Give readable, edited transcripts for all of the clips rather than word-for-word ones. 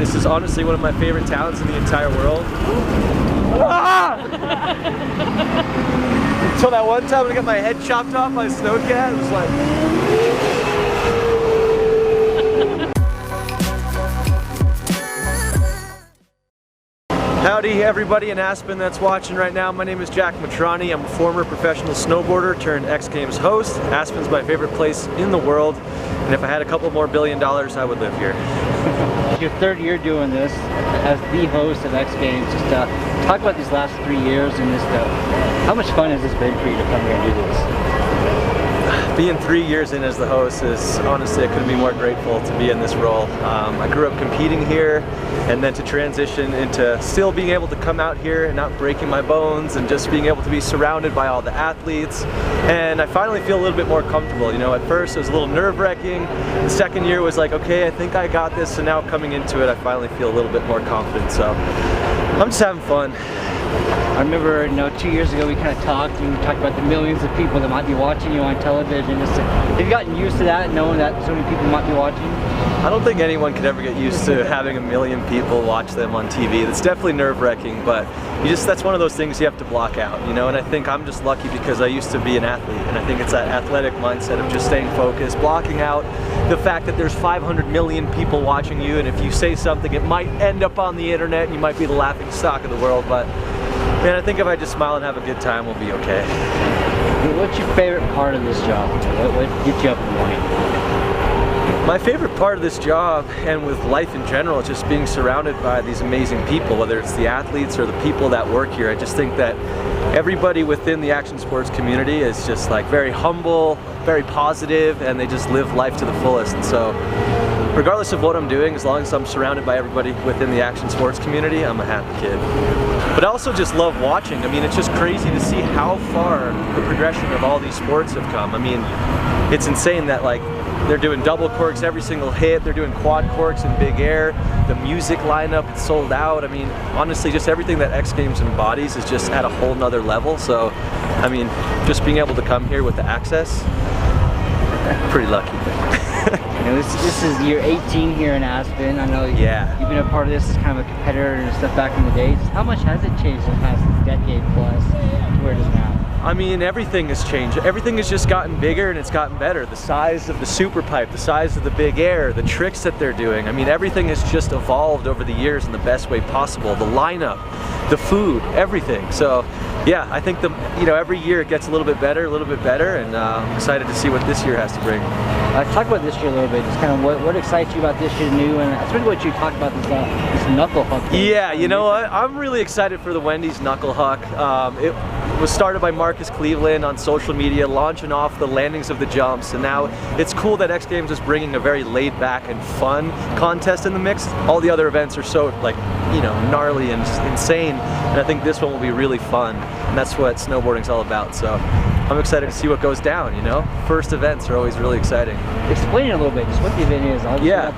This is honestly one of my favorite towns in the entire world. Ah! Until that one time when I got my head chopped off by a snowcat, it was like... Howdy everybody in Aspen that's watching right now. My name is Jack Mitrani. I'm a former professional snowboarder turned X Games host. Aspen's my favorite place in the world, and if I had a couple more $1 billion, I would live here. Your third year doing this as the host of X Games. Just talk about these last 3 years and just how much fun has this been for you to come here and do this? Being 3 years in as the host is, honestly, I couldn't be more grateful to be in this role. I grew up competing here, and then to transition into still being able to come out here and not breaking my bones and just being able to be surrounded by all the athletes. And I finally feel a little bit more comfortable. You know, at first it was a little nerve-wracking. The second year was like, okay, I think I got this. So now coming into it, I finally feel a little bit more confident. So I'm just having fun. I remember, 2 years ago we kind of talked, and we talked about the millions of people that might be watching you on television. Have you gotten used to that, knowing that so many people might be watching? I don't think anyone could ever get used to having a million people watch them on TV. It's definitely nerve-wracking, but that's one of those things you have to block out, and I think I'm just lucky because I used to be an athlete, and I think it's that athletic mindset of just staying focused, blocking out the fact that there's 500 million people watching you, and if you say something, it might end up on the internet, and you might be the laughing stock of the world, but man, I think if I just smile and have a good time, we'll be okay. What's your favorite part of this job? What gets you up in the morning? My favorite part of this job, and with life in general, is just being surrounded by these amazing people, whether it's the athletes or the people that work here. I just think that everybody within the action sports community is just like very humble, very positive, and they just live life to the fullest. And so, regardless of what I'm doing, as long as I'm surrounded by everybody within the action sports community, I'm a happy kid. But I also just love watching. I mean, it's just crazy to see how far the progression of all these sports have come. I mean, it's insane that they're doing double corks every single hit, they're doing quad corks in big air, the music lineup, it's sold out. I mean, honestly, just everything that X Games embodies is just at a whole nother level. So, I mean, just being able to come here with the access, pretty lucky. This is year 18 here in Aspen. I know you've been a part of this as kind of a competitor and stuff back in the days. How much has it changed in the past decade plus to where it is now? I mean, everything has changed. Everything has just gotten bigger and it's gotten better. The size of the super pipe, the size of the big air, the tricks that they're doing. I mean, everything has just evolved over the years in the best way possible. The lineup, the food, everything. So yeah, I think every year it gets a little bit better, and I'm excited to see what this year has to bring. Talk about this year a little bit, just kind of what excites you about this year new, and especially what you talked about this knuckle huck. Yeah, you know what? I'm really excited for the Wendy's knuckle huck. It was started by Marcus Cleveland on social media, launching off the landings of the jumps, and now it's cool that X Games is bringing a very laid-back and fun contest in the mix. All the other events are so gnarly and insane, and I think this one will be really fun, and that's what snowboarding's all about. So I'm excited to see what goes down. First events are always really exciting. Explain it a little bit, just what the event is. The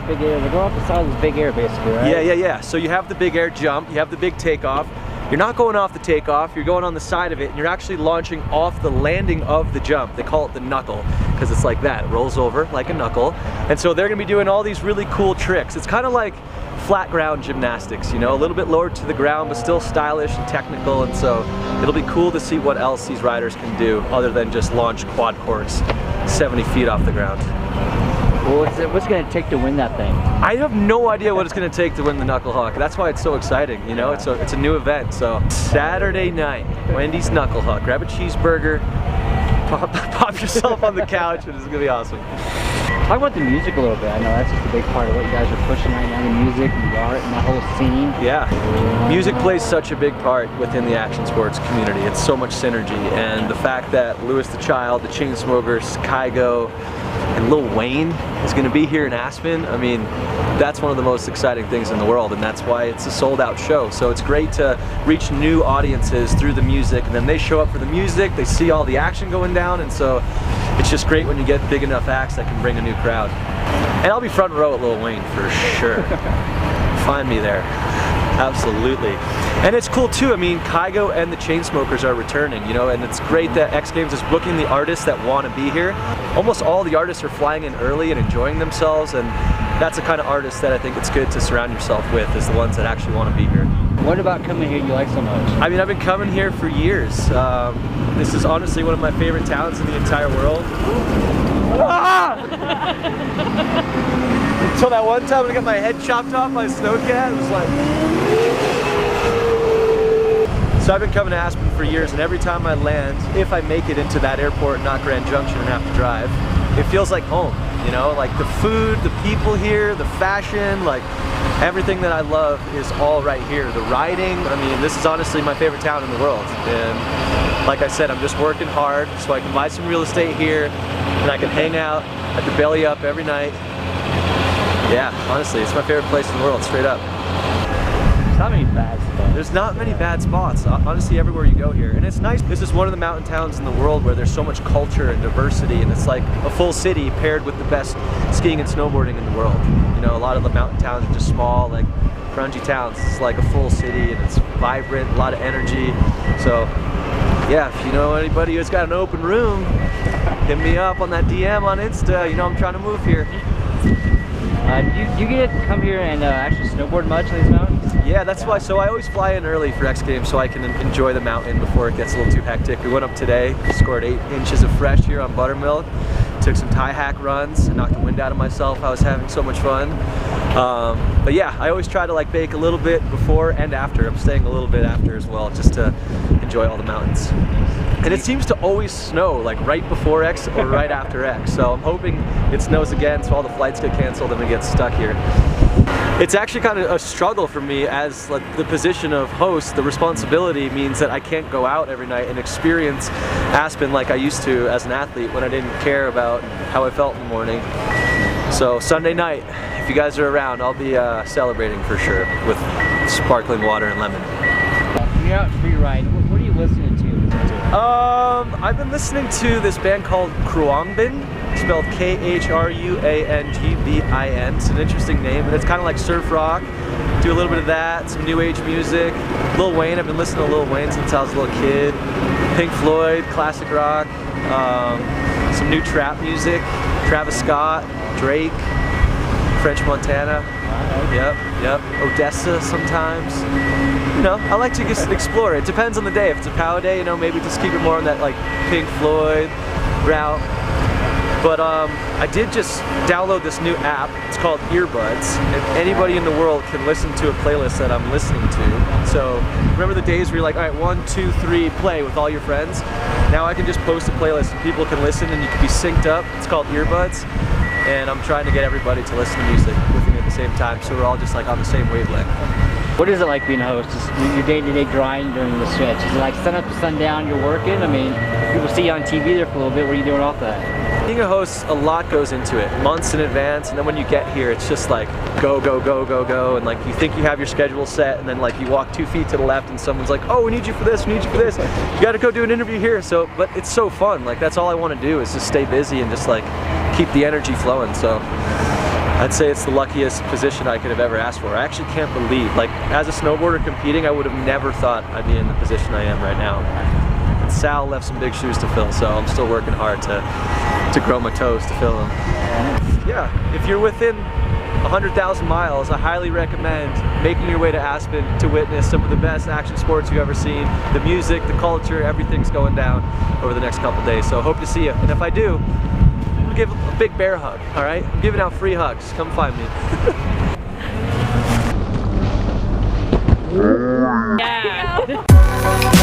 big air. They're going off the side of this big air, basically, right? Yeah. So you have the big air jump, you have the big takeoff. You're not going off the takeoff, you're going on the side of it, and you're actually launching off the landing of the jump. They call it the knuckle, because it's like that. It rolls over like a knuckle. And so they're gonna be doing all these really cool tricks. It's kind of like flat ground gymnastics, a little bit lower to the ground, but still stylish and technical. And so it'll be cool to see what else these riders can do other than just launch quad corks 70 feet off the ground. Well, what's it going to take to win that thing? I have no idea what it's going to take to win the knuckle huck. That's why it's so exciting, It's a new event. So Saturday night, Wendy's knuckle huck. Grab a cheeseburger, pop yourself on the couch, and it's going to be awesome. Talk about the music a little bit. I know that's just a big part of what you guys are pushing right now, the music and the art and that whole scene. Yeah, music plays such a big part within the action sports community. It's so much synergy, and the fact that Louis the Child, the Chainsmokers, Kygo, and Lil Wayne is going to be here in Aspen. I mean, that's one of the most exciting things in the world, and that's why it's a sold-out show. So it's great to reach new audiences through the music, and then they show up for the music, they see all the action going down, and so it's just great when you get big enough acts that can bring a new crowd. And I'll be front row at Lil Wayne for sure. Find me there. Absolutely. And it's cool too, I mean, Kygo and the Chainsmokers are returning, and it's great that X Games is booking the artists that want to be here. Almost all the artists are flying in early and enjoying themselves, and that's the kind of artist that I think it's good to surround yourself with, is the ones that actually want to be here. What about coming here you like so much? I mean, I've been coming here for years. This is honestly one of my favorite towns in the entire world. Until that one time when I got my head chopped off by a snowcat, it was like... So I've been coming to Aspen for years, and every time I land, if I make it into that airport, not Grand Junction, and have to drive, it feels like home, you know? Like the food, the people here, the fashion, like everything that I love is all right here. The riding, I mean, this is honestly my favorite town in the world. And like I said, I'm just working hard so I can buy some real estate here, and I can hang out at the Belly Up every night. Yeah, honestly, it's my favorite place in the world, straight up. There's not many bad spots. There's not many bad spots, honestly, everywhere you go here. And it's nice. This is one of the mountain towns in the world where there's so much culture and diversity, and it's like a full city paired with the best skiing and snowboarding in the world. You know, a lot of the mountain towns are just small, like grungy towns. It's like a full city, and it's vibrant, a lot of energy. So yeah, if you know anybody who's got an open room, hit me up on that DM on Insta. You know I'm trying to move here. Do you get to come here and actually snowboard much on these mountains? Yeah, that's why. So I always fly in early for X Games so I can enjoy the mountain before it gets a little too hectic. We went up today, scored 8 inches of fresh here on Buttermilk, took some tie hack runs, and knocked the wind out of myself. I was having so much fun. But yeah, I always try to like bake a little bit before and after. I'm staying a little bit after as well, just to enjoy all the mountains. And it seems to always snow, like right before X or right after X. So I'm hoping it snows again so all the flights get canceled and we get stuck here. It's actually kind of a struggle for me as like the position of host. The responsibility means that I can't go out every night and experience Aspen like I used to as an athlete when I didn't care about how I felt in the morning. So Sunday night, if you guys are around, I'll be celebrating for sure with sparkling water and lemon. When you're out free ride, what are you listening to? I've been listening to this band called Khruangbin, spelled K-H-R-U-A-N-G-B-I-N. It's an interesting name, and it's kind of like surf rock. Do a little bit of that, some new age music. Lil Wayne, I've been listening to Lil Wayne since I was a little kid. Pink Floyd, classic rock. Some new trap music. Travis Scott, Drake, French Montana. Yep. Odessa sometimes. You know, I like to just explore. It depends on the day. If it's a power day, you know, maybe just keep it more on that like Pink Floyd route. But I did just download this new app. It's called Earbuds, and anybody in the world can listen to a playlist that I'm listening to. So remember the days where you're like, all right, 1, 2, 3, play with all your friends? Now I can just post a playlist and people can listen and you can be synced up. It's called Earbuds, and I'm trying to get everybody to listen to music with me at the same time, so we're all just like on the same wavelength. What is it like being a host? Just your day-to-day grind during the stretch? Is it like sun up to sundown, you're working? I mean, people see you on TV there for a little bit. What are you doing off that? Being a host, a lot goes into it, months in advance, and then when you get here, it's just like go, go, go, go, go, and like you think you have your schedule set, and then like you walk 2 feet to the left and someone's like, oh, we need you for this, we need you for this, you gotta go do an interview here. So, but it's so fun, like that's all I want to do is just stay busy and just like keep the energy flowing. So I'd say it's the luckiest position I could have ever asked for. I actually can't believe, like as a snowboarder competing, I would have never thought I'd be in the position I am right now. And Sal left some big shoes to fill, so I'm still working hard to grow my toes to fill them. Yeah, if you're within 100,000 miles, I highly recommend making your way to Aspen to witness some of the best action sports you've ever seen. The music, the culture, everything's going down over the next couple days, so hope to see you. And if I do, I'll give a big bear hug, all right? I'm giving out free hugs. Come find me. Yeah.